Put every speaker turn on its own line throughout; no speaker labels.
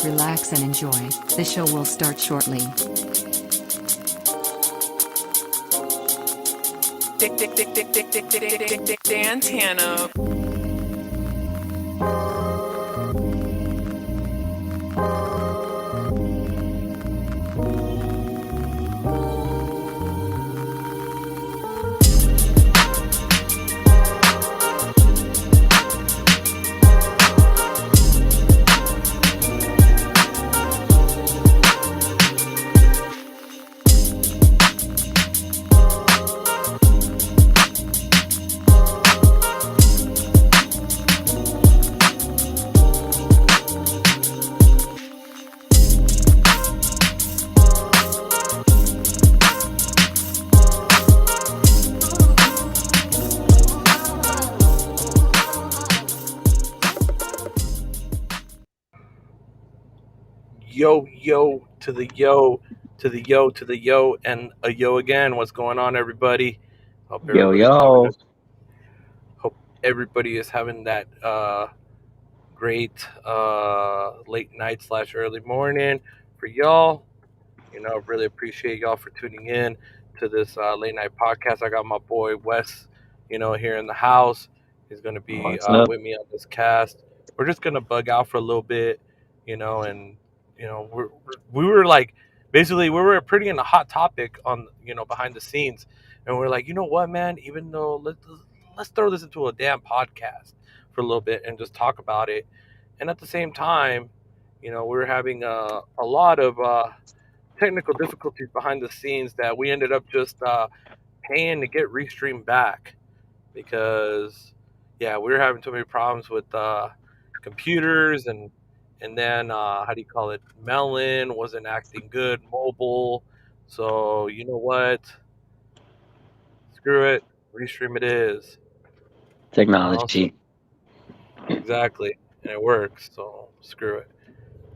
relax and enjoy. The show will start shortly.
Santana.
Yo to the yo to the yo to the yo and a yo again. What's going on, everybody? Hope
Yo,
everybody's having
yo.
hope everybody is having that great late night / early morning for y'all. Really appreciate y'all for tuning in to this late night podcast. I got my boy Wes, here in the house. He's gonna be
What's up?
with me on this cast. We're just gonna bug out for a little bit, and we were like, basically we were pretty in a hot topic on behind the scenes, and we're like, you know what, man? Even though let's throw this into a damn podcast for a little bit and just talk about it, and at the same time, we were having a lot of technical difficulties behind the scenes that we ended up just paying to get restreamed back because yeah, we were having too many problems with computers, and then how do you call it, Melon wasn't acting good mobile. So you know what, screw it, restream it is. So,
Technology.
exactly, and it works, so screw it.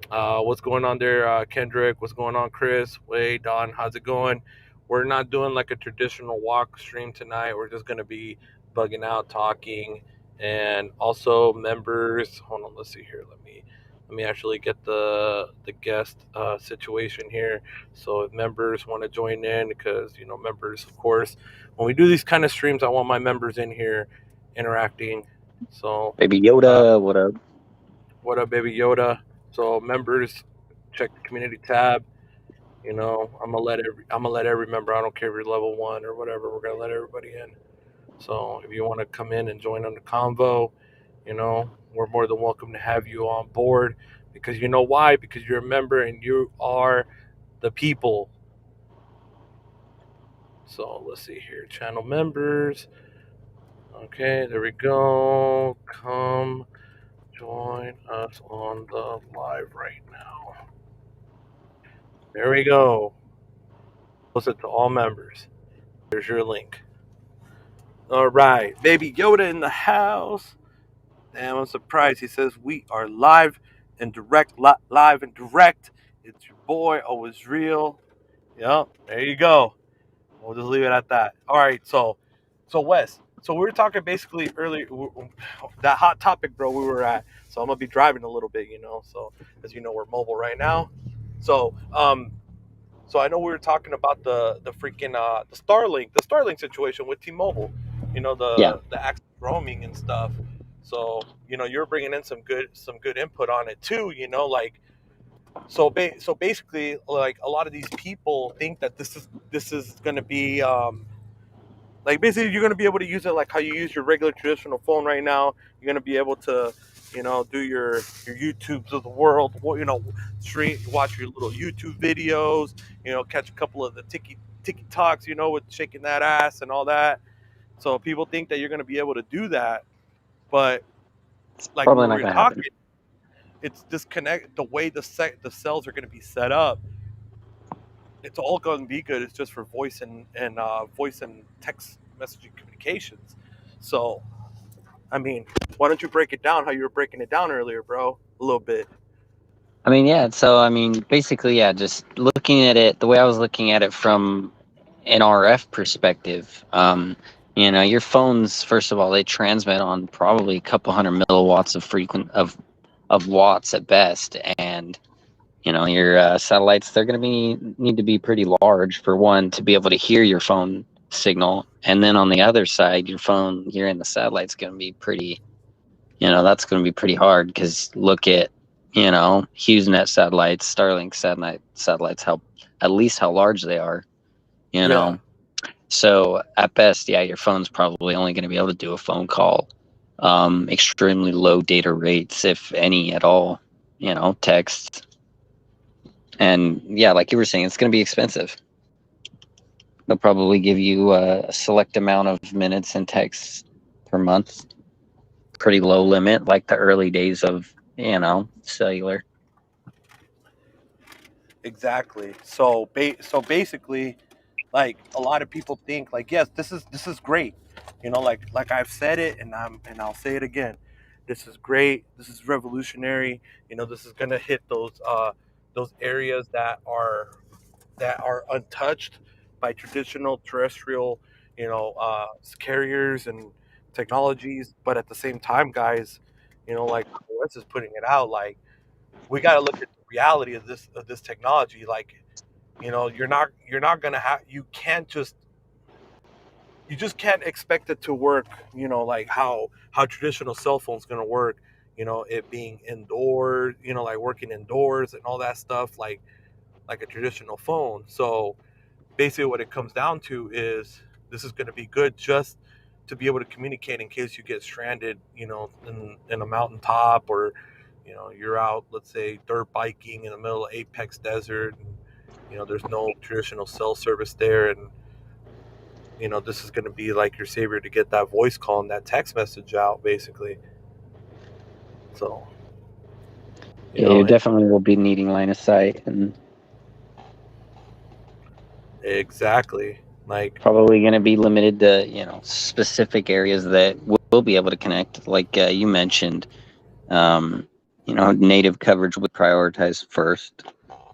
What's going on there, Kendrick? What's going on, Chris? Wade, Don, how's it going? We're not doing like a traditional walk stream tonight. We're just gonna be bugging out, talking, and also members. Hold on, let's see here. Let me actually get the guest situation here. So if members want to join in, because members, of course, when we do these kind of streams, I want my members in here interacting. So
Baby
uh,
Yoda, what up?
what up, baby Yoda? So members, check the community tab. I'm gonna let every member. I don't care if you're level 1 or whatever. We're gonna let everybody in. So if you want to come in and join on the convo, we're more than welcome to have you on board. Because you know why? Because you're a member and you are the people. So let's see here, channel members. Okay, there we go. Come join us on the live right now. There we go. Post it to all members. There's your link. All right, baby Yoda in the house. Damn, I'm surprised. He says we are live and direct. Live and direct. It's your boy, always real. Yep, there you go. We'll just leave it at that. All right, so Wes. So we were talking basically earlier that hot topic, bro. We were at. So I'm gonna be driving a little bit, So as you know, we're mobile right now. So So I know we were talking about the freaking the Starlink situation with T-Mobile,
Yeah.
the access roaming and stuff. So you're bringing in some good input on it too. Like so basically, like a lot of these people think that this is going to be like basically you're going to be able to use it like how you use your regular traditional phone right now. You're going to be able to do your YouTubes of the world, stream, watch your little YouTube videos, catch a couple of the tiki talks, with shaking that ass and all that. So people think that you're going to be able to do that, but like
Probably
when
not
we were
gonna
talking,
happen.
it's disconnect the way the cells are going to be set up. It's all going to be good. It's just for voice and voice and text messaging communications. So I mean, why don't you break it down how you were breaking it down earlier, bro? A little bit.
I mean, yeah, so I mean basically, yeah, just looking at it the way I was looking at it from an RF perspective, your phones, first of all, they transmit on probably a couple hundred milliwatts of watts at best. And your satellites, they're going to need to be pretty large, for one, to be able to hear your phone signal. And then on the other side, your phone hearing the satellite's going to be pretty, that's going to be pretty hard, because look at, HughesNet satellites, Starlink satellites, at least how large they are,
Yeah.
So at best, yeah, your phone's probably only going to be able to do a phone call. Extremely low data rates, if any at all, text. And yeah, like you were saying, it's going to be expensive. They'll probably give you a select amount of minutes and texts per month. Pretty low limit, like the early days of, cellular.
Exactly. So basically, like a lot of people think like, yes, this is great. Like I've said it, and I'll say it again. This is great. This is revolutionary. This is gonna hit those areas that are untouched by traditional terrestrial, carriers and technologies. But at the same time, guys, like Wes is putting it out, like we got to look at the reality of this technology. Like, you're not gonna have you just can't expect it to work. Like how traditional cell phones gonna work. It being indoors. Like working indoors and all that stuff. Like a traditional phone. So basically what it comes down to is this is going to be good just to be able to communicate in case you get stranded, in a mountaintop, or you're out, let's say, dirt biking in the middle of Apex Desert, and there's no traditional cell service there, and this is going to be like your savior to get that voice call and that text message out, basically. So
Yeah, you definitely will be needing line of sight, and
exactly, like,
probably going to be limited to specific areas that will be able to connect, like you mentioned. Native coverage would prioritize first,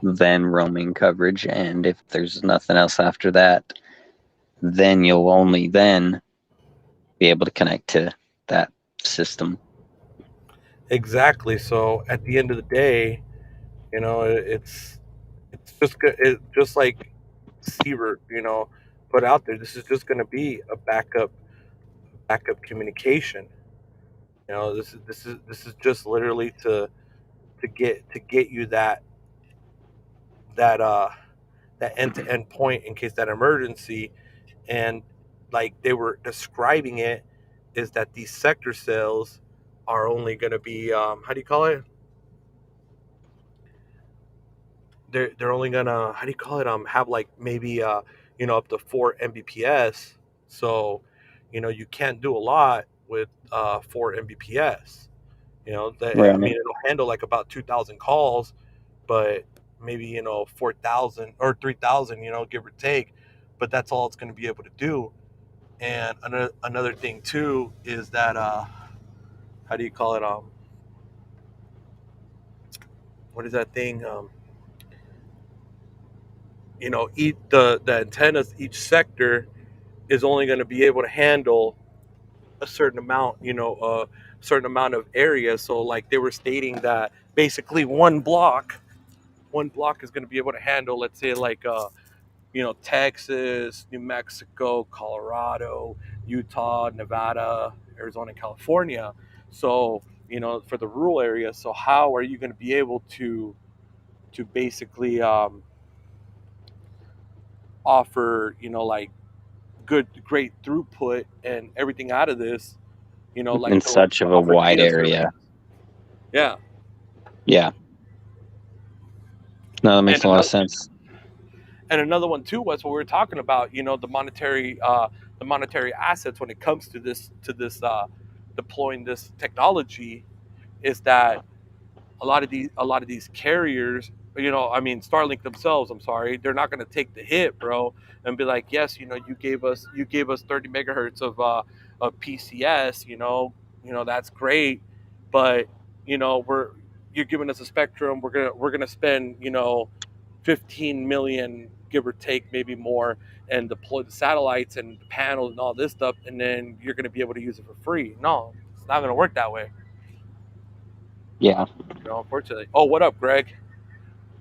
then roaming coverage, and if there's nothing else after that, then you'll only then be able to connect to that system.
exactly. So at the end of the day, it's just like Sievert, put out there. This is just going to be a backup communication. This is just literally to get you that uh that end to end point in case that emergency. And like they were describing it, is that these sector cells are only going to be, how do you call it? They're only gonna, how do you call it, have like maybe up to 4 Mbps. So you can't do a lot with 4 Mbps. I
Right.
mean, it'll handle like about 2,000 calls, but maybe 4,000 or 3,000, give or take. But that's all it's going to be able to do. And another thing too is that, how do you call it, what is that thing, the antennas, each sector is only going to be able to handle a certain amount, certain amount of area. So like they were stating that basically one block is going to be able to handle, let's say, like Texas, New Mexico, Colorado, Utah, Nevada, Arizona, California. So for the rural area. So how are you going to be able to basically offer like great throughput and everything out of this,
In
like
such
to
of a
offer
wide
data service.
area.
Yeah.
Yeah. No, that
And
makes a lot of sense.
another one too was what we were talking about, the monetary assets when it comes to this deploying this technology, is that a lot of these carriers, I mean Starlink themselves, I'm sorry, they're not going to take the hit, bro, and be like, yes, you gave us 30 megahertz of PCS, that's great, but you're giving us a spectrum, we're gonna spend 15 million, give or take, maybe more, and deploy the satellites and the panels and all this stuff, and then you're going to be able to use it for free. No, it's not going to work that way,
Yeah.
unfortunately. Oh, what up, Greg?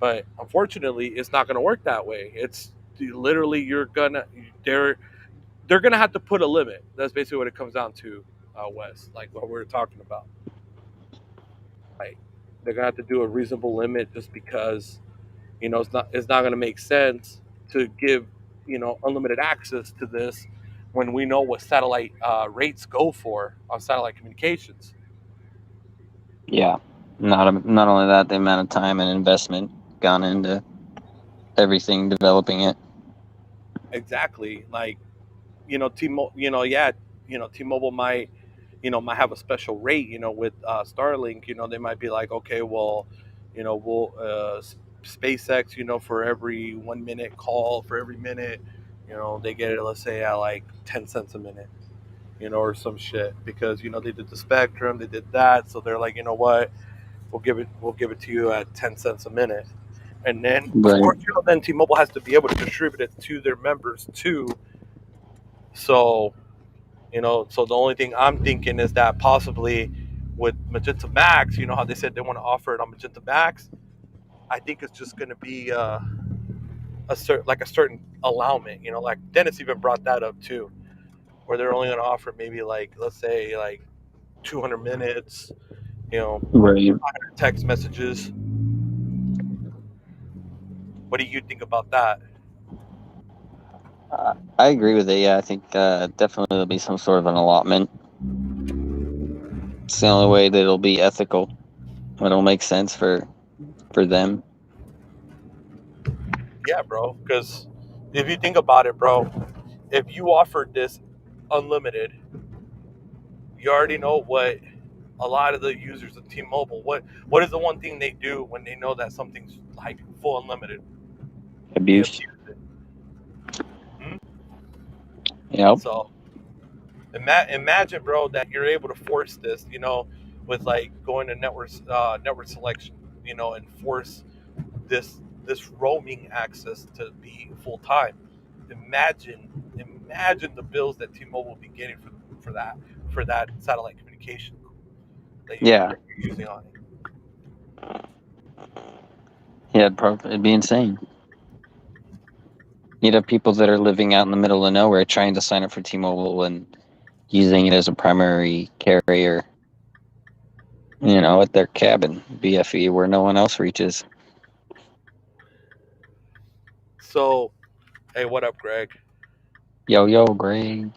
But unfortunately, it's not going to work that way. It's literally they're gonna have to put a limit. That's basically what it comes down to, Wes. Like what we were talking about. Like they're gonna have to do a reasonable limit, just because it's not gonna make sense to give unlimited access to this when we know what satellite rates go for on satellite communications.
Yeah. Not only that, the amount of time and investment gone into everything developing it.
Exactly. Like T-Mobile, yeah, T-Mobile might have a special rate, with Starlink. They might be like, okay, well, we'll SpaceX, for every 1 minute call, for every minute, they get it, let's say at like 10 cents a minute, or some shit, because they did the spectrum, they did that, so they're like, you know what, we'll give it to you at 10 cents a minute. And then of
Right.
course, then T-Mobile has to be able to distribute it to their members too. So so the only thing I'm thinking is that possibly with Magenta Max, how they said they want to offer it on Magenta Max, I think it's just going to be a certain allowance. Like Dennis even brought that up too, where they're only going to offer maybe like, let's say like 200 minutes,
Right.
text messages. What do you think about that?
I agree with it. Yeah, I think definitely there'll be some sort of an allotment. It's the only way that it'll be ethical. It'll make sense for them.
Yeah, bro. Because if you think about it, bro, if you offered this unlimited, you already know what a lot of the users of T-Mobile, what is the one thing they do when they know that something's like full unlimited? They
Abuse.
abuse it. Hmm?
Yep.
So imagine, bro, that you're able to force this, with like going to network selection, and force this roaming access to be full time. Imagine the bills that T-Mobile will be getting for that satellite communication that
Yeah.
you're using on it.
Yeah, it'd be insane. You'd have people that are living out in the middle of nowhere trying to sign up for T-Mobile and using it as a primary carrier, at their cabin, BFE, where no one else reaches.
So, hey, what up, Greg?
Yo, Greg.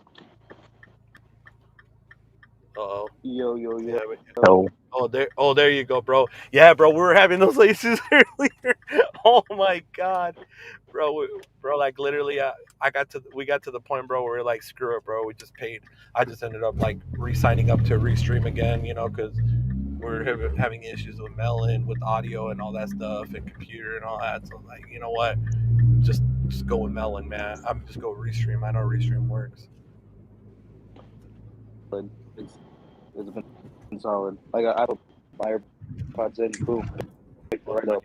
Uh-oh.
Yo, yo,
Yeah,
yo.
but, there you go, bro. Yeah, bro, we were having those issues earlier. Oh my god, bro, like literally, we got to the point, bro, where we're like, screw it, bro. We just paid. I just ended up like re-signing up to Restream again, because we're having issues with Melon, with audio and all that stuff, and computer and all that. So like, you know what? Just go with Melon, man. I'm just go with Restream. I know Restream works.
It's been solid. Like I put my AirPods in, boom, right up.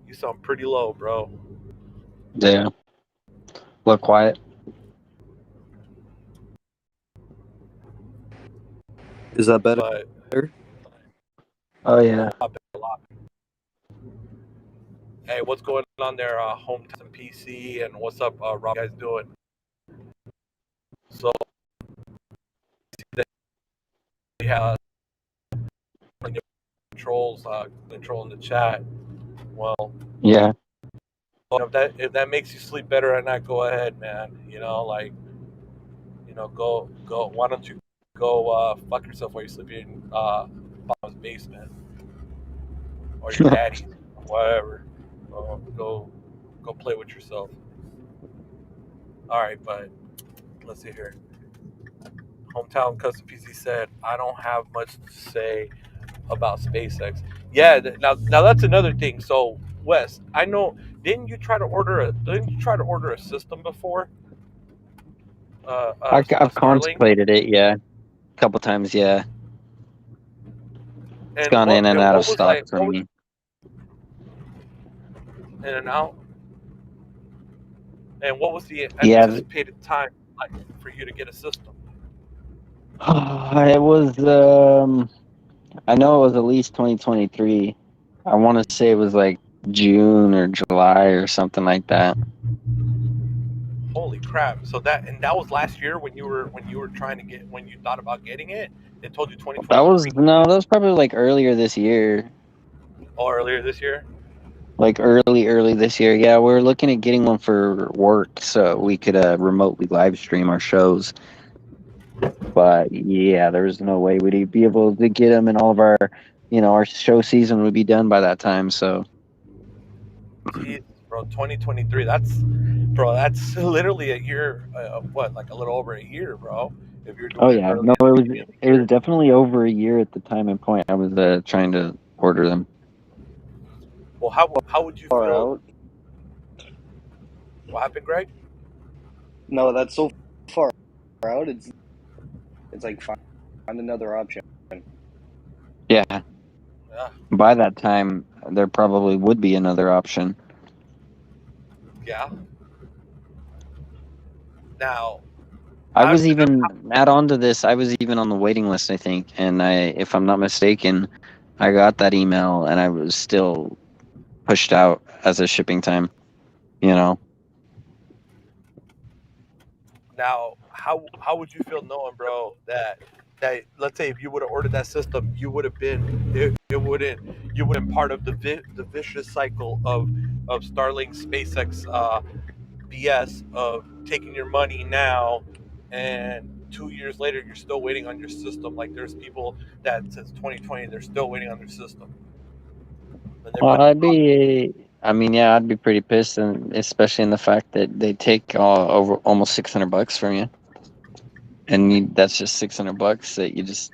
You sound pretty low, bro.
Yeah. Look quiet.
Is that better?
But
Oh, yeah.
a lot. Hey, what's going on there, Hometown PC, and what's up, Rob? You guys doing? So we have controls, control in the chat. Well,
Yeah.
if that makes you sleep better at night, go ahead, man. Go. Why don't you go fuck yourself while you're sleeping in Bob's basement or your daddy's, whatever. Go play with yourself. All right, but let's see here. Hometown Custom PC said, "I don't have much to say about SpaceX." Yeah, now that's another thing. So, Wes, I know. Didn't you try to order a system before? A
I've
Starlink.
contemplated it, yeah. A couple times, yeah. It's
And
gone
what
in and
and
out of
what was
stock
like
for me.
in and out? And what was the
Yeah.
anticipated time like for you to get a system?
It was, I know it was at least 2023. I want to say it was like June or July or something like that.
Holy crap! So that was last year when you were trying to get when you thought about getting it. They told you
That was
2023
no, that was probably like earlier this year.
or earlier this year.
Like early this year. Yeah, we were looking at getting one for work so we could remotely live stream our shows. But yeah, there was no way we'd be able to get them, and all of our, our show season would be done by that time. So
Jeez, bro, 2023. That's literally a year. What, like a little over a year, bro? If you're
oh
doing it
yeah,
early
no,
at the beginning of the
it was
year.
definitely over a year at the time and point I was trying to order them.
Well, how would you
Far
feel?
out.
What happened, Greg?
No, that's so far out. It's like find another option.
Yeah,
Yeah,
by that time there probably would be another option.
yeah. Now,
I
how?
was even add on to this. I was even on the waiting list, I think, and if I'm not mistaken, I got that email, and I was still pushed out as a shipping time. You know,
Now, how would you feel knowing, bro, that let's say if you would have ordered that system, you would have been it wouldn't you wouldn't part of the vicious cycle of Starlink, SpaceX, BS of taking your money now, and 2 years later you're still waiting on your system. Like there's people that since 2020 they're still waiting on their system, and they
well,
put
I mean, yeah, I'd be pretty pissed, and especially in the fact that they take over almost $600 from you, and that's just $600 that you just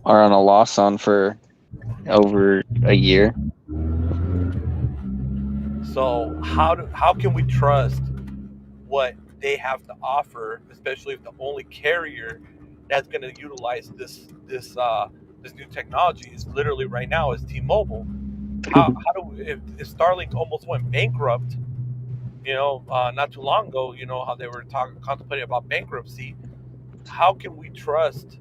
are on a loss on for over a year.
so how can we trust what they have to offer, especially if the only carrier that's going to utilize this new technology is literally right now is T-Mobile. How do if Starlink almost went bankrupt? Not too long ago, how they were contemplating about bankruptcy. How can we trust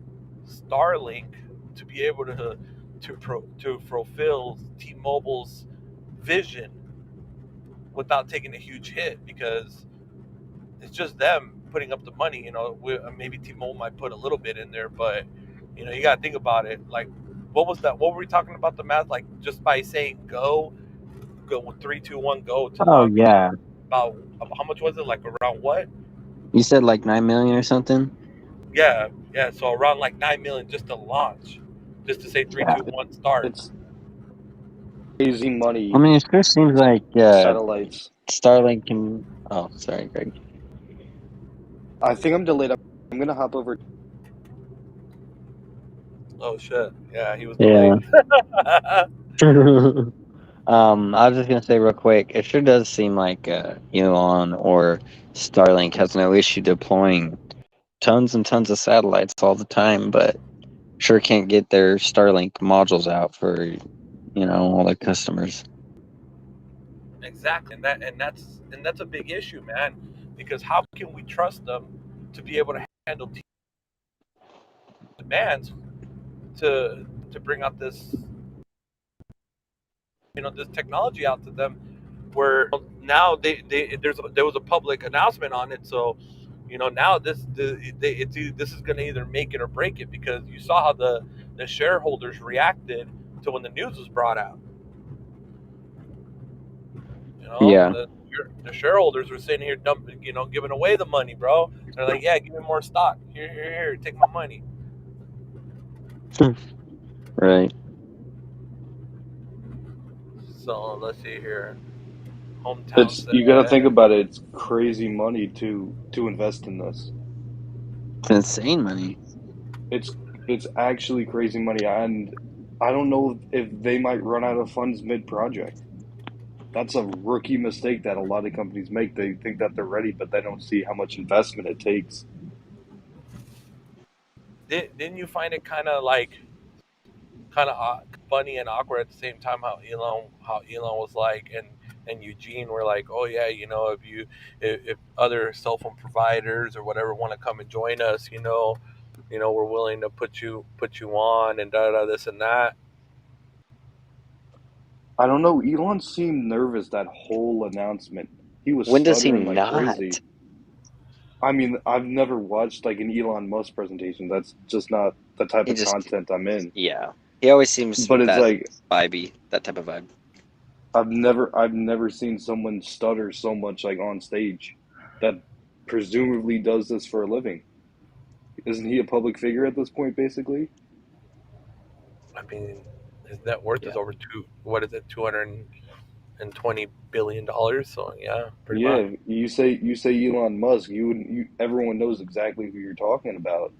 Starlink to be able to fulfill T-Mobile's vision without taking a huge hit? Because it's just them putting up the money. Maybe T-Mobile might put a little bit in there, but you got to think about it. Like, what was that? What were we talking about the math? Like, just by saying go 3, 2, 1, go to
Oh
launch.
yeah,
About how much was it? Like around what?
you said like 9 million or something.
Yeah, yeah. So around like 9 million just to launch, just to say three,
Yeah,
two, one, start.
It's crazy
I
money.
mean, it sure seems like
Satellites.
Starlink can. Oh, sorry, Greg.
I think I'm delayed. I'm gonna hop over.
Oh shit! Yeah, he was
Yeah.
delayed.
I was just gonna say real quick, it sure does seem like Elon or Starlink has no issue deploying tons and tons of satellites all the time, but sure can't get their Starlink modules out for all their customers.
Exactly, and that's a big issue, man. Because how can we trust them to be able to handle demands to bring out this technology out to them? Where now there was a public announcement on it, so now this is going to either make it or break it, because you saw how the shareholders reacted to when the news was brought out.
Yeah.
The shareholders were sitting here dumping, giving away the money, bro. They're like, yeah, give me more stock. Here, take my money.
Right.
So let's see here. Hometown
It's you gotta think
said,
about it. It's crazy money to invest in this.
It's insane money.
It's it's actually crazy money, and I don't know if they might run out of funds mid-project. That's a rookie mistake that a lot of companies make. They think that they're ready, but they don't see how much investment it takes.
didn't you find it kind of funny and awkward at the same time how Elon was like, and Eugene were like, oh yeah, if other cell phone providers or whatever want to come and join us, we're willing to put you on and da da this and that.
I don't know. Elon seemed nervous that whole announcement. He was
When does he
stuttering like
not?
crazy. I mean, I've never watched like an Elon Musk presentation. That's just not the type
He
of
just,
content I'm in.
yeah. He always seems
But it's
that
like
vibey, that type of vibe.
I've never seen someone stutter so much like on stage that presumably does this for a living. Isn't he a public figure at this point, basically?
I mean, his net worth is
Yeah.
over what is it, $220 billion? So yeah, pretty much.
Yeah, you say Elon Musk, everyone knows exactly who you're talking about.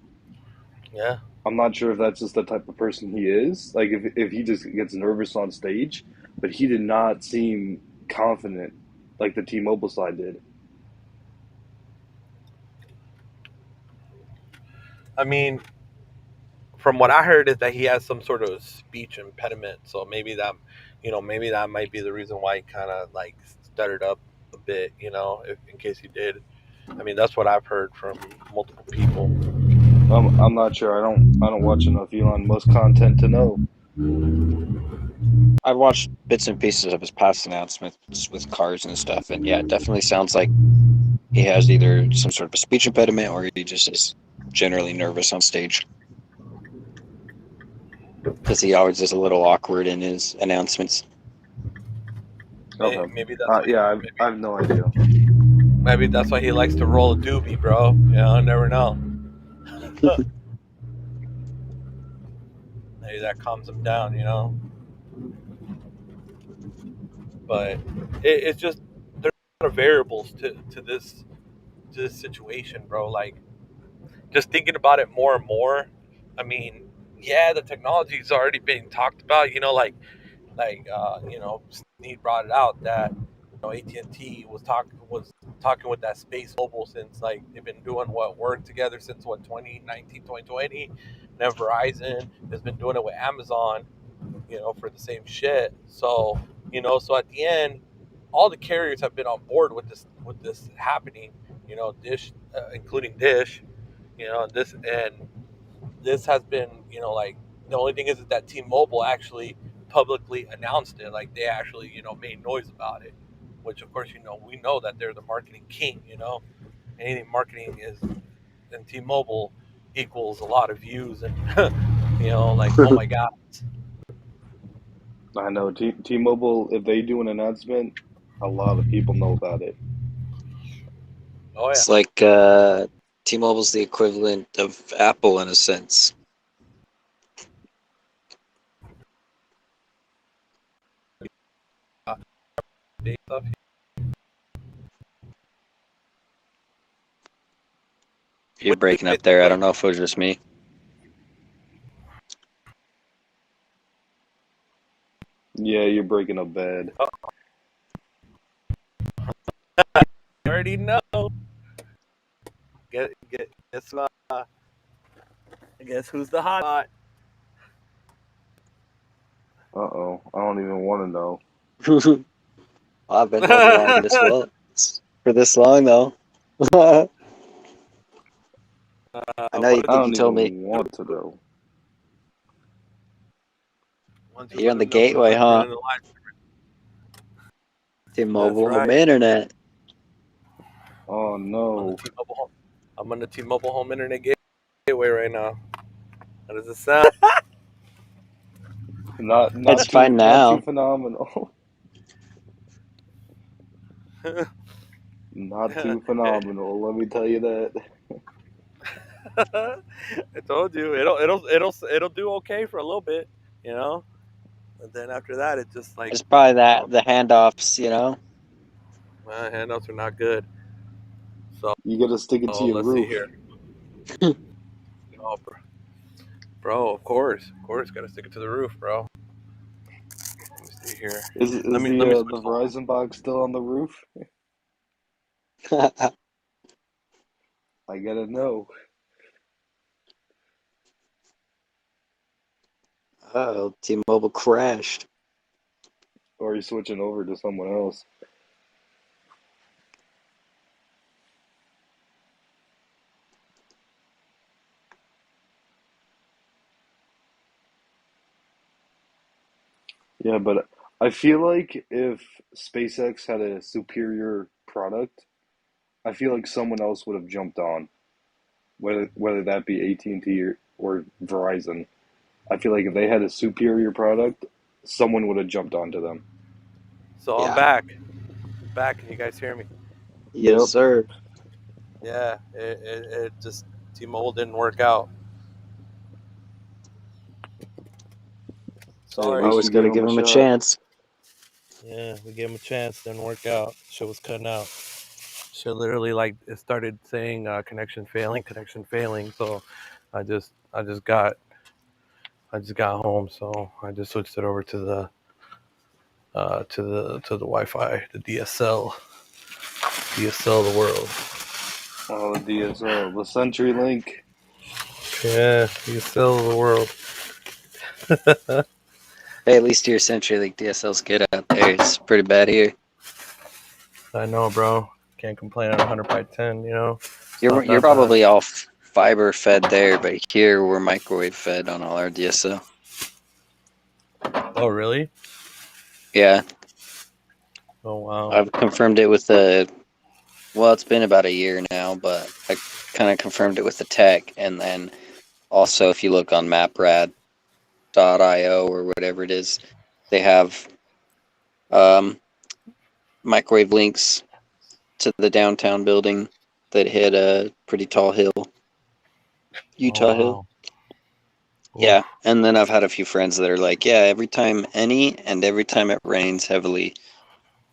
Yeah.
I'm not sure if that's just the type of person he is. Like if he just gets nervous on stage, but he did not seem confident like the T-Mobile side did.
I mean, from what I heard is that he has some sort of speech impediment. So maybe that might be the reason why he kind of like stuttered up a bit. If, in case he did. I mean, that's what I've heard from multiple people.
I'm not sure. I don't watch enough Elon Musk content to know.
I've watched bits and pieces of his past announcements with cars and stuff, and yeah, it definitely sounds like he has either some sort of a speech impediment or he just is generally nervous on stage because he always is a little awkward in his announcements.
Okay.
Maybe that's why.
Yeah, I
Maybe
have no idea.
maybe that's why he likes to roll a doobie, bro. I never know. Maybe that calms him down. But it's just there's a lot of variables to this situation, bro. Like just thinking about it more and more. I mean, yeah, the technology's already being talked about. Sneed brought it out that AT&T was talking with that Space Mobile since like they've been doing work together since 2019 2020. And then Verizon has been doing it with Amazon, for the same shit. So at the end, all the carriers have been on board with this happening. Dish, including Dish. This has been, like the only thing is that T-Mobile actually publicly announced it. Like they actually, made noise about it, which of course, we know that they're the marketing king. Anything marketing is, and T-Mobile equals a lot of views and, like, oh my God.
I know T-Mobile, if they do an announcement, a lot of people know about it.
Oh yeah.
It's like T-Mobile's the equivalent of Apple in a sense.
Stuff.
You're breaking up there. I don't know if it was just me.
Yeah, you're breaking up bad.
You already know. Guess who's the hot?
Uh-oh. I don't even want to know.
I've been holding on for this long though. I know you
I
think you
don't
told me
even want to know.
Once you
you're
let
on the
them know who's
gateway, huh?
running the line. That's
T-Mobile home
right.
internet.
Oh
On the
no.
T-Mobile home. I'm on the T-Mobile home internet gateway right now. How does it sound?
Not
It's
not too
fine
not too
now.
phenomenal. Not too phenomenal, let me tell you that.
I told you it'll do okay for a little bit, and then after that, it just like,
It's probably that the handoffs,
my handouts are not good. So
You gotta stick it to your
let's see
roof.
here. Oh, bro, of course, gotta stick it to the roof, bro. Let me see here.
Is
Let
is
me let me
the
switch the.
Verizon box still on the roof? I gotta know.
Oh, T-Mobile crashed.
Or are you switching over to someone else? Yeah, but I feel like if SpaceX had a superior product, I feel like someone else would have jumped on, whether that be AT&T or Verizon. I feel like if they had a superior product, someone would have jumped onto them.
So I'm
Yeah.
back. Back. Can you guys hear me?
Yes,
Yep.
sir.
Yeah. It just T-Mobile didn't work out.
Hey, at
Sorry.
least
Always
we
got
gave
to
them
give
a
him a
shot.
chance.
Yeah, we gave him a chance. Didn't work out. Shit was cutting out. Shit literally like it started saying connection failing, connection failing. So I just got home. So I just switched it over to the Wi-Fi, the DSL of the world.
Oh, the DSL, the CenturyLink.
Yeah, DSL of the world.
Hey, at least your CenturyLink DSL's good out there. It's pretty bad here.
I know, bro. Can't complain on 100 by 10. You know, it's
You're
not
you're
that bad.
probably all fiber fed there, but here we're microwave fed on all our DSL.
Oh, really?
Yeah,
Oh, wow.
I've confirmed it with the. Well, it's been about a year now, but I kind of confirmed it with the tech, and then also if you look on maprad.io or whatever it is, they have um, microwave links to the downtown building that hit a pretty tall hill,
Oh,
Utah Hill.
wow. Oof.
Yeah, and then I've had a few friends that are like, yeah, every time it rains heavily,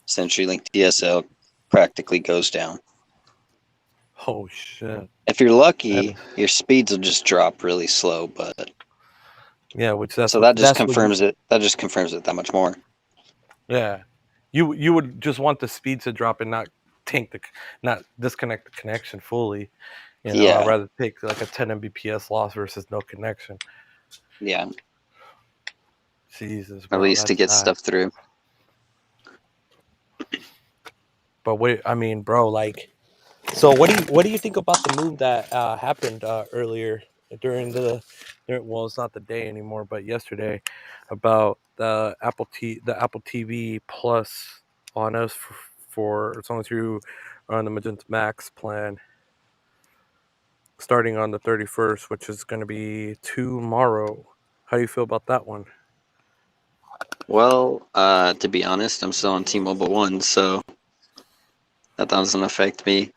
CenturyLink DSL practically goes down.
Oh, shit.
If you're
That,
lucky, your speeds will just drop really slow, but
yeah,
so that just
that's what you.
confirms it. That just confirms it that much more.
Yeah, you would just want the speed to drop and not disconnect the connection fully. You know, I'd
Yeah,
rather take like a 10 Mbps loss versus no connection.
yeah.
Jesus,
At
bro,
least to
that's
get
bad.
stuff through.
But wait, I mean, bro, like, so what do you think about the move that happened earlier well, it's not the day anymore, but yesterday, about the Apple TV Plus on us for as long as you are on the Magenta Max plan, starting on the 31st, which is going to be tomorrow. How do you feel about that one?
Well, to be honest, I'm still on T-Mobile One, so that doesn't affect me.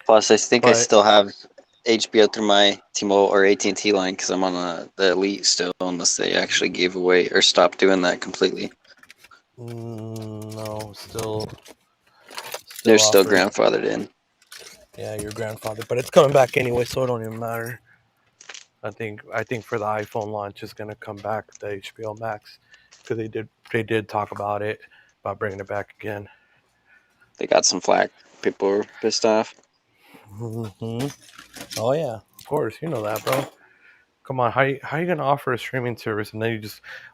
Plus, I think I
But
still have HBO through my T-Mobile or AT&T line because I'm on the Elite still, unless they actually gave away or stopped doing that completely.
no, still
They're
still
still
offers.
grandfathered in.
Yeah, your grandfather, but it's coming back anyway, so it don't even matter. I think for the iPhone launch is going to come back the HBO Max, because they did talk about it, about bringing it back again.
They got some flack. People were pissed off.
Hmm. Oh yeah, of course, you know that, bro. Come on, how you gonna offer a streaming service and then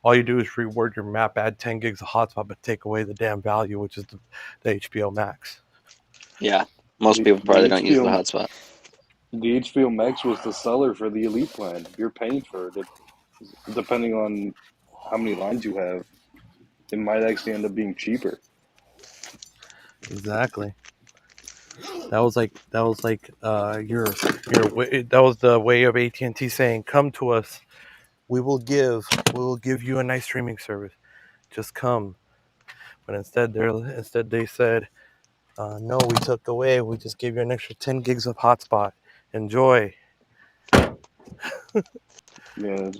all you do is reward your map, add 10 gigs of hotspot, but take away the damn value, which is the HBO Max.
Yeah, most
The
people
the
probably don't use the
HBO
hotspot.
the HBO Max was the seller for the Elite plan. You're paying for it. Depending on how many lines you have, it might actually end up being cheaper.
Exactly. That was like that was the way of AT&T saying, "Come to us. We will give you a nice streaming service. Just come." But instead they said, "No, we took away. We just gave you an extra 10 gigs of hotspot. Enjoy."
Yeah,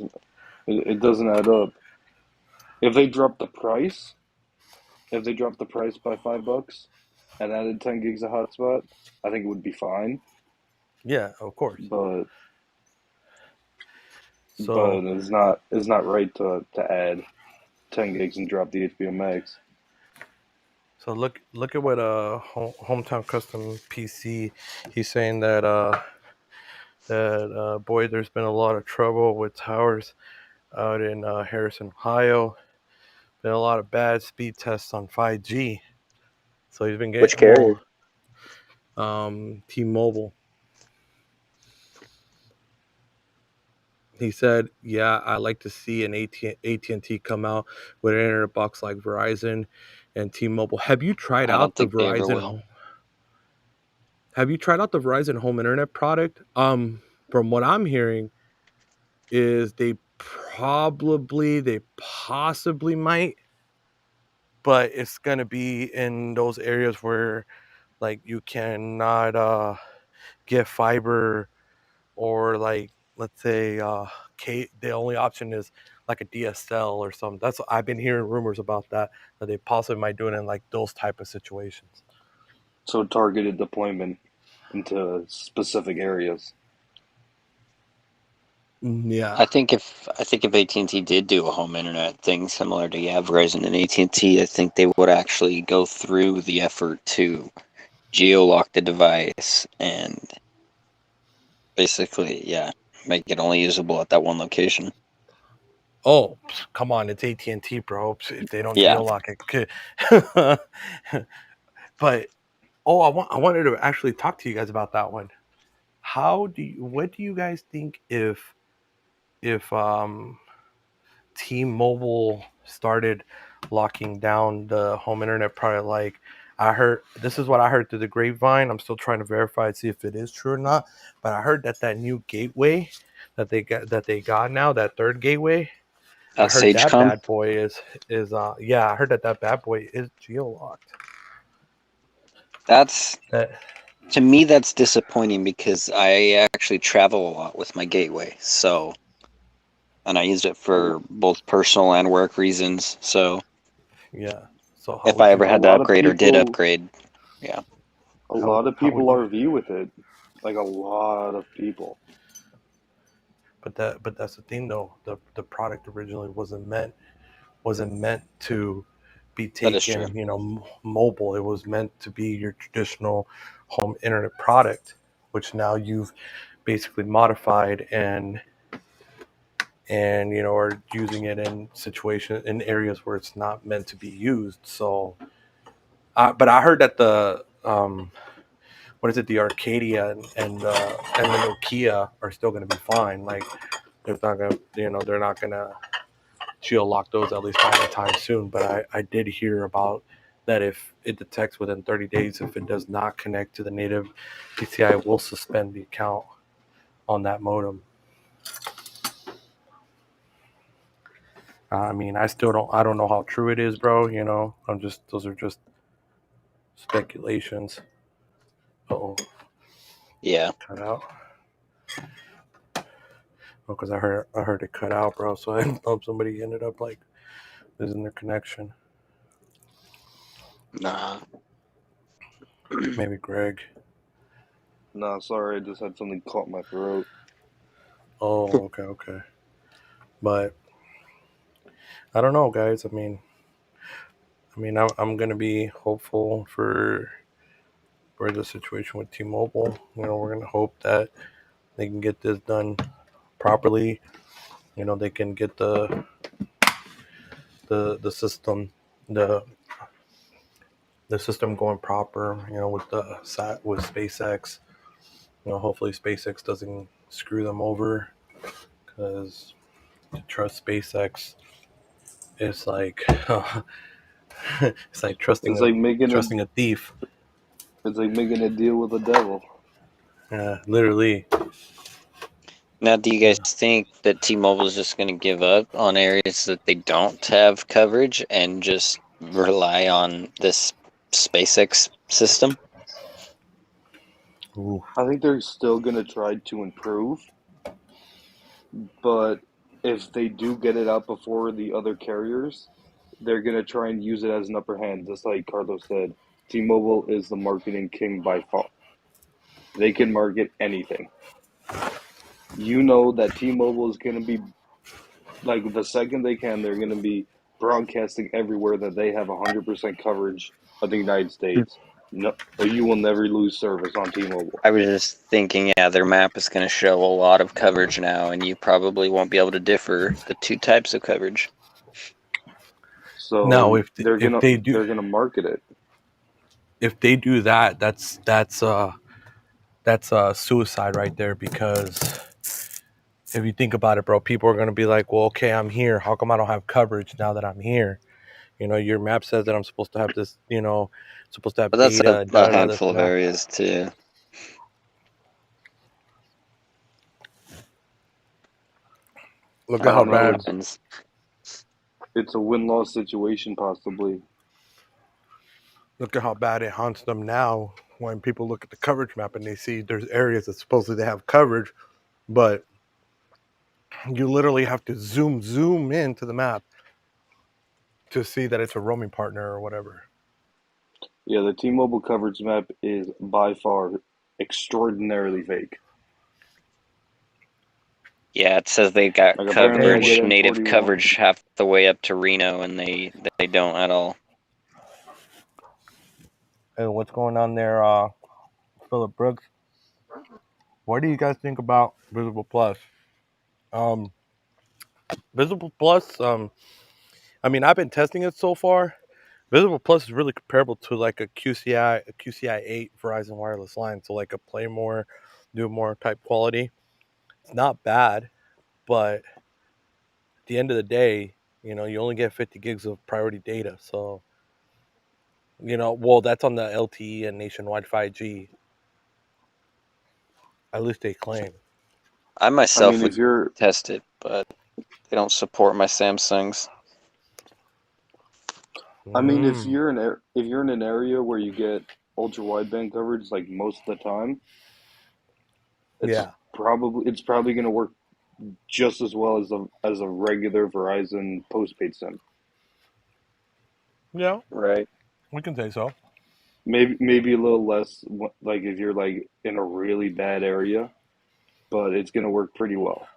it doesn't add up. If they drop the price, if they dropped the price by $5 and added 10 gigs of hotspot, I think it would be fine.
Yeah, of course.
But
So
it's not right to add 10 gigs and drop the HBO Max.
so look at what hometown custom PC, he's saying that boy, there's been a lot of trouble with towers out in Harrison, Ohio. Been a lot of bad speed tests on 5G. So he's been
Which
getting
carrier?
T-Mobile. He said, "Yeah, I like to see an AT&T come out with an internet box like Verizon and T-Mobile." Have you tried
I don't
out the
think they ever
Verizon?
will.
Have you tried out the Verizon home internet product? From what I'm hearing, is they possibly might, but it's gonna be in those areas where like you cannot get fiber, or like let's say the only option is like a DSL or something. That's I've been hearing rumors about that they possibly might do it in like those type of situations.
So targeted deployment into specific areas.
Yeah.
I think if AT&T did do a home internet thing similar to Verizon and AT&T, I think they would actually go through the effort to geolock the device and basically, make it only usable at that one location.
Oh, come on, it's AT&T, bro. If they don't
Yeah.
geolock it, could. But I wanted to actually talk to you guys about that one. What do you guys think if T-Mobile started locking down the home internet product? Like, this is what I heard through the grapevine. I'm still trying to verify and see if it is true or not. But I heard that new gateway that they got now, that third gateway, I heard that
Sagecom?
bad boy I heard that bad boy is geolocked.
That's,
That
to me, that's disappointing because I actually travel a lot with my gateway. So, and I used it for both personal and work reasons. So,
yeah. So how
if
would
I
you
ever
A
had to
lot of
upgrade or did
people,
upgrade, yeah.
a lot of
how would
people
you?
RV with it. Like a lot of people.
But that's the thing though. The product originally wasn't meant to be
That is true.
taken, mobile. It was meant to be your traditional home internet product, which now you've basically modified and are using it in areas where it's not meant to be used. So, but I heard that the what is it, the Arcadia and the Nokia are still going to be fine. Like, they're not going to geolock those, at least anytime soon. But I did hear about that if it detects within 30 days, if it does not connect to the native PCI, it will suspend the account on that modem. I mean, I don't know how true it is, bro. Those are just speculations. Oh,
Yeah.
cut out. Oh, because I heard it cut out, bro. So I thought somebody ended up like losing their connection.
Nah.
Maybe Greg.
No, sorry, I just had something caught my throat.
Oh, okay. But I don't know, guys. I'm gonna be hopeful for the situation with T-Mobile. We're gonna hope that they can get this done properly. They can get the system the system going proper. With with SpaceX. Hopefully SpaceX doesn't screw them over, because to trust SpaceX is like it's like
It's like making
trusting a thief.
a deal with the devil.
Yeah, literally.
Now, do you guys think that T-Mobile is just going to give up on areas that they don't have coverage and just rely on this SpaceX system?
Ooh.
I think they're still gonna try to improve, but if they do get it out before the other carriers, they're gonna try and use it as an upper hand. Just like Carlos said, T-Mobile is the marketing king by far. They can market anything. You know that T-Mobile is gonna be like the second they can, they're gonna be broadcasting everywhere that they have 100% coverage of the United States. No, you will never lose service on T-Mobile.
I was just thinking, their map is going to show a lot of coverage now, and you probably won't be able to differ the two types of coverage.
Now,
So they're gonna market it.
if they do that, that's suicide right there, because if you think about it, bro, people are gonna be like, well, okay, I'm here. How come I don't have coverage now that I'm here? You know, your map says that I'm supposed to have this. You know, supposed to have
But that's
data.
a
Da da da. This
handful
and
of
that.
areas too.
Look
I
at
I
how
don't
don't know what
know.
bad.
happens.
It's a win-loss situation possibly.
Look at how bad it haunts them now when people look at the coverage map and they see there's areas that supposedly they have coverage, but you literally have to zoom into the map to see that it's a roaming partner or whatever.
Yeah, the T-Mobile coverage map is by far extraordinarily fake.
Yeah, it says they got
Like apparently you get
coverage, native
M41.
coverage half the way up to Reno, and they don't at all.
Hey, what's going on there, Philip Brooks? What do you guys think about Visible Plus? Um, Visible Plus, I mean, I've been testing it so far. Visible Plus is really comparable to like a QCI 8 Verizon wireless line, so like a play more, do more type quality. It's not bad, but at the end of the day, you know, you only get 50 gigs of priority data. So, you know, well, that's on the LTE and nationwide 5G. At least they claim.
I
I mean,
myself
if
would
you're,
test it, but they don't support my Samsungs.
I mean, if
Mm,
you're in if you're in an area where you get ultra wideband coverage like most of the time,
yeah.
it's probably going to work just as well as a regular Verizon postpaid SIM.
Yeah,
Right.
we can say so.
Maybe a little less like if you're like in a really bad area, but it's going to work pretty well.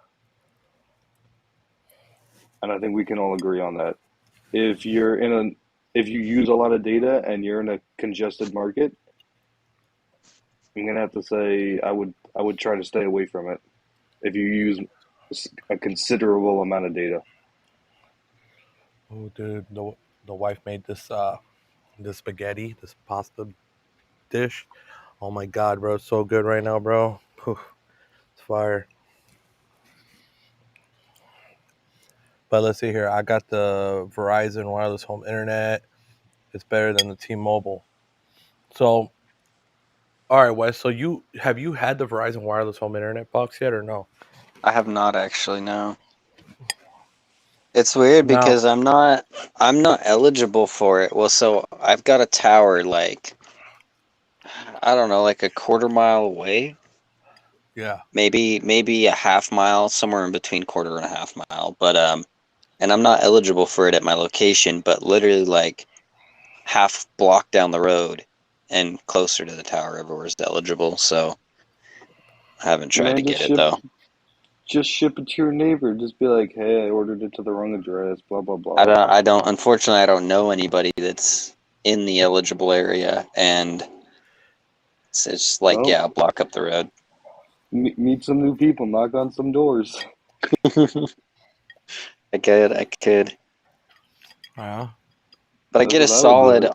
And I think we can all agree on that. If you're in a if you use a lot of data and you're in a congested market, I'm gonna have to say I would try to stay away from it if you use a considerable amount of data.
Oh, dude, the wife made this spaghetti, this pasta dish. Oh my god, bro, it's so good right now, bro. Whew, it's fire. But let's see here. I got the Verizon wireless home internet. It's better than the T-Mobile. So, all right, Wes. So you had the Verizon wireless home internet box yet or no?
I have not actually, no. It's weird
Now,
because I'm not eligible for it. Well, so I've got a tower like I don't know, like a quarter mile away.
yeah.
Maybe a half mile, somewhere in between quarter and a half mile. But and I'm not eligible for it at my location, but literally like half block down the road and closer to the tower everywhere is eligible. So I haven't tried to
Man,
get it though.
just ship it to your neighbor. Just be like, hey, I ordered it to the wrong address. Blah blah blah.
I don't unfortunately I don't know anybody that's in the eligible area, and it's just like,
Well,
yeah, block up the road.
meet some new people. Knock on some doors.
I could.
Yeah.
But I
That's
get a
what I would
solid
do.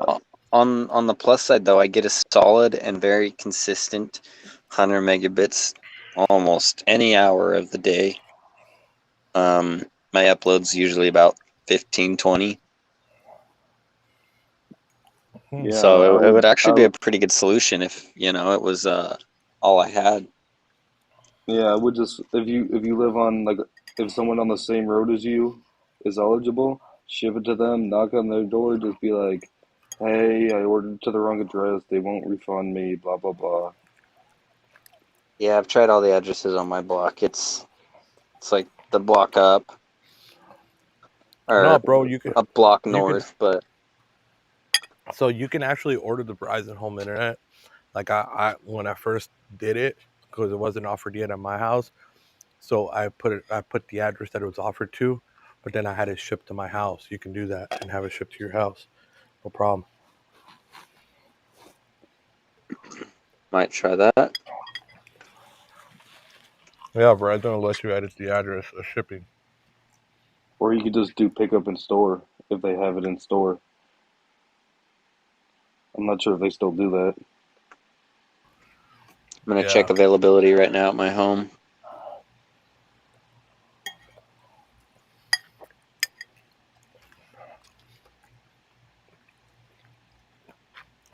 on the plus side though, I get a solid and very consistent 100 megabits almost any hour of the day. My upload's usually about 15-20.
Hmm.
Yeah,
So it would actually
I
be a
would.
pretty good solution if, it was all I had.
Yeah, I would just if you live on like if someone on the same road as you is eligible, ship it to them, knock on their door, just be like, "Hey, I ordered to the wrong address. They won't refund me." Blah blah blah.
Yeah, I've tried all the addresses on my block. It's like the block up
No,
or
bro,
a block
you can
north, but
so you can actually order the Verizon home internet. Like I when I first did it because it wasn't offered yet at my house, so I put the address that it was offered to, but then I had it shipped to my house. You can do that and have it shipped to your house. No problem.
might try that.
Yeah, Verizon will let you edit the address of shipping.
Or you could just do pickup in store if they have it in store. I'm not sure if they still do that.
I'm gonna check
Yeah.
availability right now at my home.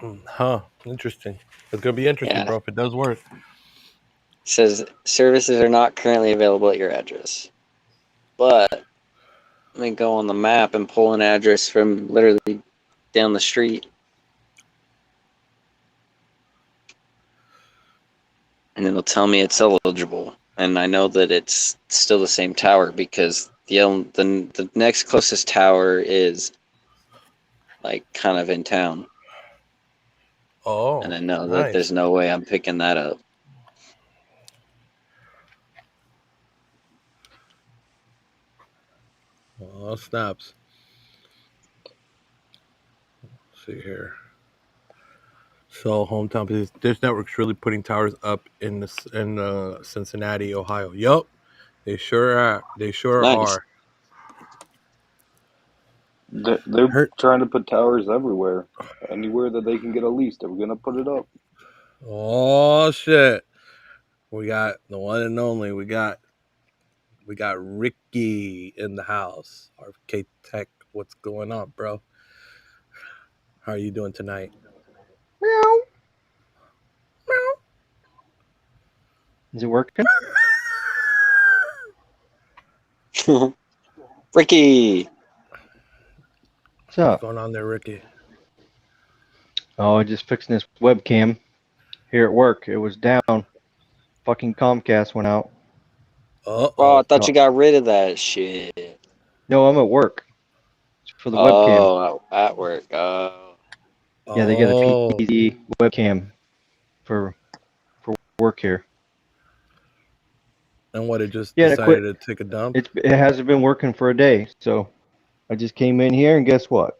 Huh. Interesting. It's gonna be interesting,
Yeah.
bro. If it does work.
It says services are not currently available at your address. But let me go on the map and pull an address from literally down the street. And it'll tell me it's eligible. And I know that it's still the same tower because the next closest tower is like kind of in town.
Oh,
And I know that there's
nice.
no way I'm picking that up.
Oh, snaps. Let's see here. So hometown, this network's really putting towers up in Cincinnati, Ohio. Yup, they sure are. They sure
Nice.
are.
They're
Hurt.
trying to put towers everywhere. Anywhere that they can get a lease, they're going to put it up.
Oh shit. We got the one and only. We got Ricky in the house. RK Tech. What's going on, bro? How are you doing tonight?
Meow. Is it working?
Ricky!
What's
What's
up?
going on there, Ricky?
Oh, just fixing this webcam here at work. It was down. Fucking Comcast went out.
Uh
Oh, I
oh.
thought you
No,
got rid of that shit.
no, I'm at work. It's for the webcam.
Oh, at work. Oh.
Yeah, they get a
Oh.
PC webcam for work here.
And what? It just
Yeah, and I
decided
quit.
to take a dump.
It hasn't been working for a day, so I just came in here and guess what?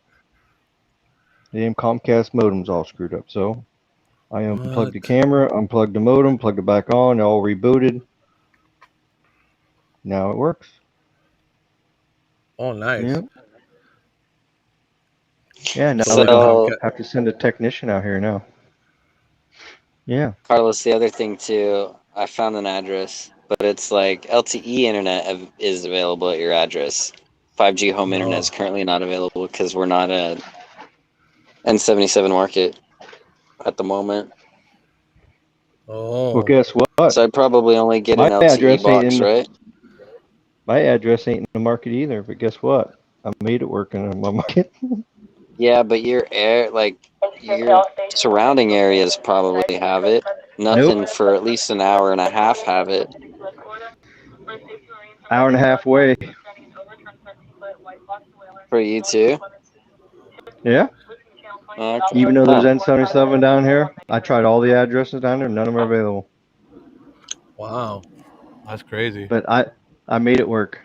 The damn Comcast modem's all screwed up. So I unplugged the
What?
camera, unplugged the modem, plugged it back on, all rebooted. Now it works.
Oh, nice.
Yeah. Yeah, now
So
they're
like
gonna
So,
have to send a technician out here now. Yeah.
Carlos, the other thing too, I found an address, but it's like LTE internet is available at your address. 5G home internet is
Oh.
currently not available because we're not a N77 market at the moment.
Well,
Oh.
guess what?
So I'd probably only get an
My
LTE
address ain't
box,
in
right?
my address ain't in the market either. But guess what? I made it work in my market.
Yeah, but your surrounding areas probably have it.
Nope.
Nothing for at least an hour and a half have it.
Hour and a half away.
For you too?
Yeah.
Okay.
Even though there's
Huh.
N77 down here, I tried all the addresses down there. None of them are available.
Wow. That's crazy.
But I made it work.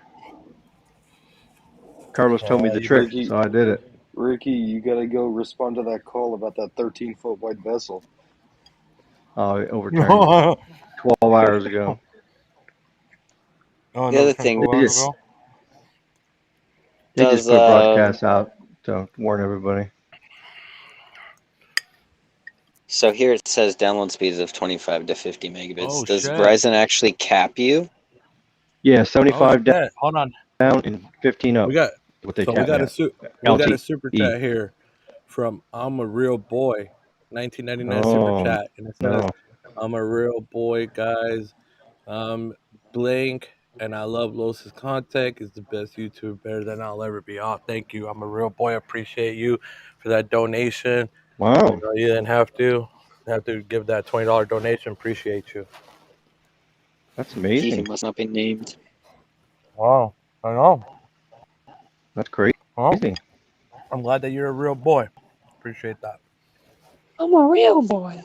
Carlos told me
Oh,
the
you got.
trick,
Ricky,
so I did it.
Ricky, you got to go respond to that call about that 13-foot white vessel.
I overturned it 12 hours ago.
Oh,
The
another
other
turn
thing
12
They
hours
just
ago.
they just
does
put a broadcast out to warn everybody.
so here it says download speeds of 25 to 50 megabits.
Oh
Does
shit.
Verizon actually cap you?
Yeah,
Oh
75
shit. Hold on.
down and 15
We
up.
got.
What they
So we
cap me
got a
at.
we got a super
LTE.
chat here from I'm a real boy, 1999 super
Oh
chat, and it says,
no.
"I'm a real boy, guys. Blink, and I love Los's content. Is the best YouTuber, better than I'll ever be. Oh, thank you. I'm a real boy. I appreciate you for that donation.
Wow.
You didn't have to give that $20 donation. Appreciate you.
That's
He
amazing.
must not be named.
Wow, I know.
That's crazy.
Well, I'm glad that you're a real boy. Appreciate that.
I'm a real boy.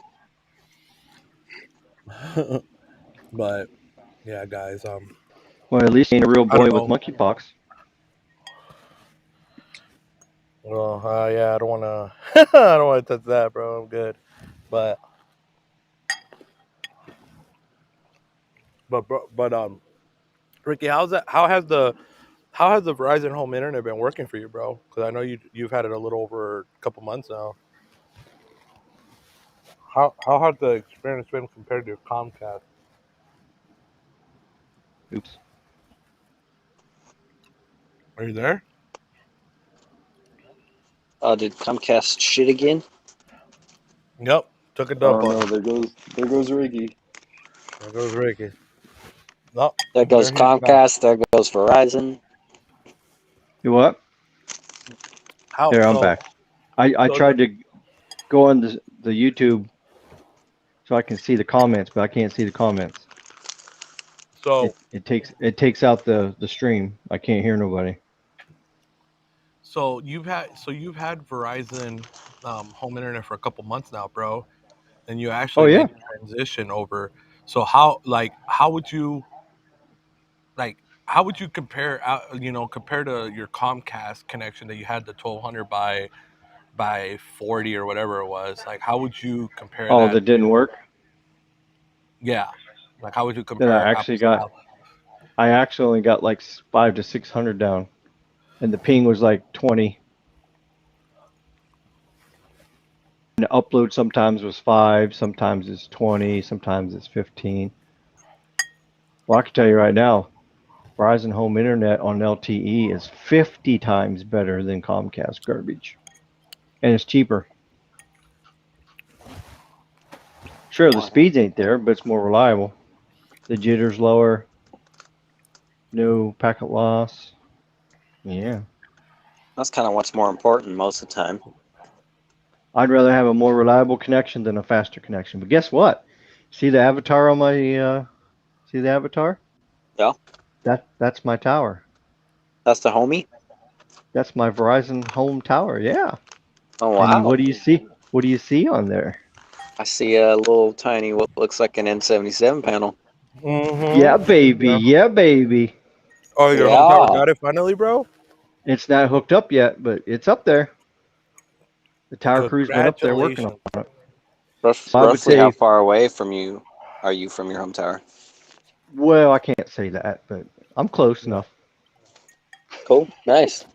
But yeah, guys.
Well, at least he ain't a real
I don't
boy with
know.
monkeypox.
Well, yeah, I don't want to. I don't want to touch that, bro. I'm good. But Ricky, how has the Verizon home internet been working for you, bro? Because I know you've had it a little over a couple months now. How has the experience been compared to Comcast?
Oops.
Are you there?
Did Comcast shit again?
Yep, took a
Oh
dump on
no,
him.
there goes Ricky.
There goes Ricky. No,
There goes
there he's gone.
Comcast. There goes Verizon.
You what?
How
Here, I'm
so?
back. I
So,
tried to go on the YouTube so I can see the comments, but I can't see the comments.
so
It takes out the stream. I can't hear nobody.
you've had Verizon home internet for a couple months now, bro, and you
Oh
actually
yeah.
made the transition over. So how would you compare compare to your Comcast connection that you had the 1200 by 40 or whatever it was? Like, how would you compare
Oh,
that
that didn't
to?
work.
Yeah, like how would you
Then
compare apples to apples?
I actually only got like 500 to 600 down, and the ping was like 20. And the upload sometimes was 5, sometimes it's 20, sometimes it's 15. Well, I can tell you right now, Verizon Home Internet on LTE is 50 times better than Comcast garbage, and it's cheaper. Sure, the speeds ain't there, but it's more reliable. The jitter's lower, no packet loss. Yeah.
That's kind of what's more important most of the time.
I'd rather have a more reliable connection than a faster connection. But guess what? See the avatar on my see the avatar?
Yeah,
That's my tower.
that's the homie.
That's my Verizon home tower. Yeah.
Oh
And
wow!
what do you see? What do you see on there?
I see a little tiny what looks like an N77 panel.
Yeah,
Mm-hmm.
baby. Yeah, baby.
Oh, your home tower
Yeah,
got it finally, bro.
It's not hooked up yet, but it's up there. The tower crews been up there working on
Congratulations.
it.
Rough,
So I would
roughly how
say,
far away from you are you from your home tower?
well, I can't say that, but I'm close
Yeah.
enough.
Cool, nice.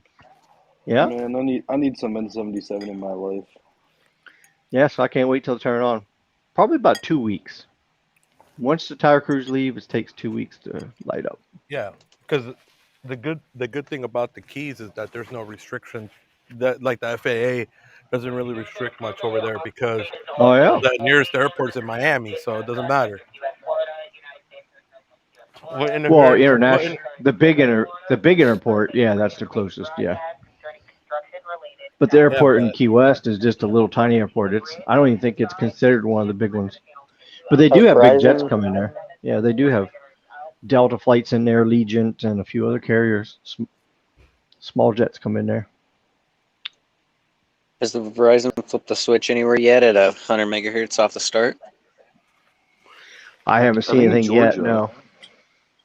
Yeah.
Man, I need some N77 in my life.
Yeah, so I can't wait till to turn it on. Probably about 2 weeks. Once the tower crews leave, it takes 2 weeks to light up.
Yeah, because the good thing about the keys is that there's no restriction. That, like, the FAA doesn't really restrict much over there because
Oh yeah.
the nearest airport is in Miami, so it doesn't matter. What
Well,
interference?
international, the big airport, yeah, that's the closest, yeah. But the
Yeah,
airport in
but
Key West is just a little tiny airport. I don't even think it's considered one of the big ones. But they do
Has
have big jets
Verizon
coming there. Yeah, they do have Delta flights in there, Allegiant, and a few other carriers. Small jets come in there.
has the Verizon flipped the switch anywhere yet at 100 megahertz off the start?
I haven't
I
seen
think
anything yet. No.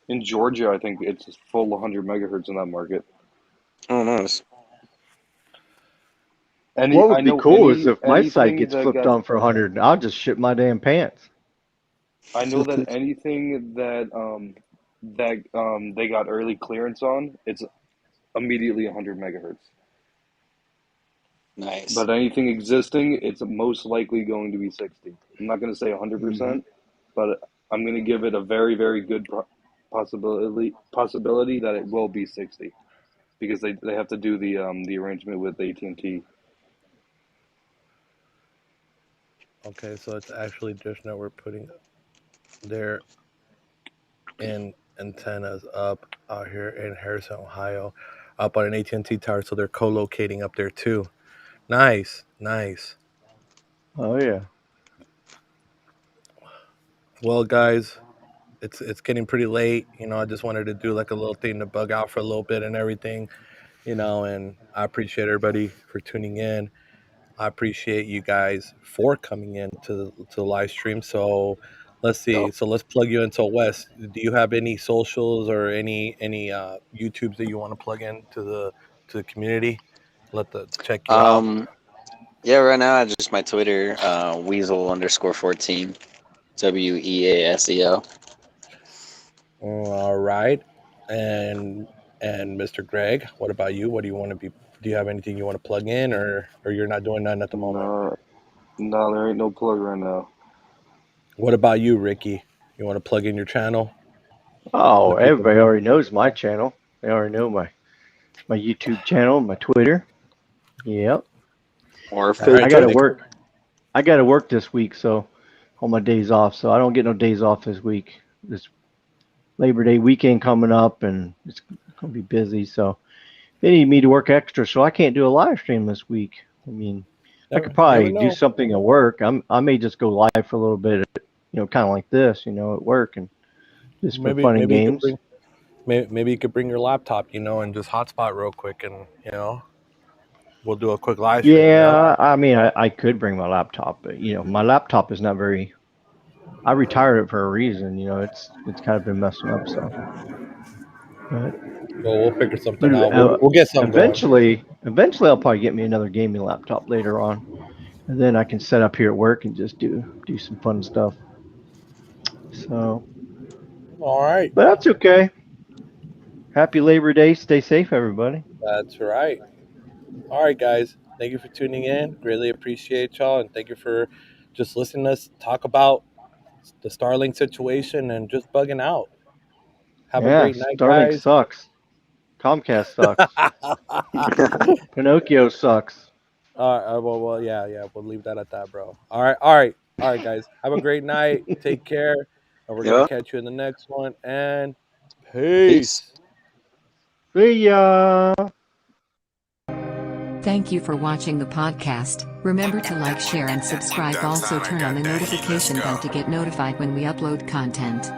In Georgia, I think it's full 100 megahertz in that market.
Oh, nice.
What
I
would be
know
cool is if my site
anything
gets
that
flipped
got
on for 100. I'll just shit my damn pants.
I know that anything that they got early clearance on, it's immediately 100 megahertz.
Nice.
But anything existing, it's most likely going to be 60. I'm not going to say
Mm-hmm.
100%, but I'm going to give it a very, very good possibility that it will be 60 because they have to do the arrangement with AT&T.
okay, so it's actually Dish Network putting their antennas up out here in Harrison, Ohio, up on an AT&T tower, so they're co-locating up there too. Nice, nice.
Oh yeah.
Well, guys, it's getting pretty late. I just wanted to do like a little thing to bug out for a little bit and everything. And I appreciate everybody for tuning in. I appreciate you guys for coming in to the live stream. So let's see. So let's plug you into West. Do you have any socials or any YouTubes that you want to plug in to the community? Let the check you out.
Um, yeah, right now I just my Twitter, Weasel_14, WEASEO.
All right. And Mr. Greg, what about you? What do you want to be? Do you have anything you want to plug in, or you're not doing nothing at the moment?
No, no, there ain't no plug right now.
What about you, Ricky? You want to plug in your channel?
Oh,
Let people
everybody
know.
already knows my channel. They already know my YouTube channel, my Twitter. Yep.
Or
All
I
right,
got to
so
Food
work. I got to work this week, so all my days off. So I don't get no days off this week. This Labor Day weekend coming up, and it's gonna be busy. So they need me to work extra, so I can't do a live stream this week. I mean, I could probably do something at work. I may just go live for a little bit, kind of like this, at work, and just for fun and games.
Maybe you could bring your laptop, and just hotspot real quick, and we'll do a quick live stream.
Yeah, I mean, I could bring my laptop, but my laptop is not very. I retired it for a reason. It's kind of been messing up. So, but
well, we'll figure something out. We'll get something.
Eventually, I'll probably get me another gaming laptop later on, and then I can set up here at work and just do some fun stuff. So,
all right,
but that's okay. Happy Labor Day. Stay safe, everybody.
That's right. All right, guys. Thank you for tuning in. Greatly appreciate y'all, and thank you for just listening to us talk about the Starlink situation and just bugging out. Have a great night,
Starlink
guys.
Sucks. Comcast sucks. Pinocchio sucks.
Well, yeah. We'll leave that at that, bro. All right, guys. Have a great night. Take care, and we're gonna catch you in the next one. And peace.
See ya.
Thank you for watching the podcast. Remember to like, share, and subscribe. Also turn on the notification bell to get notified when we upload content.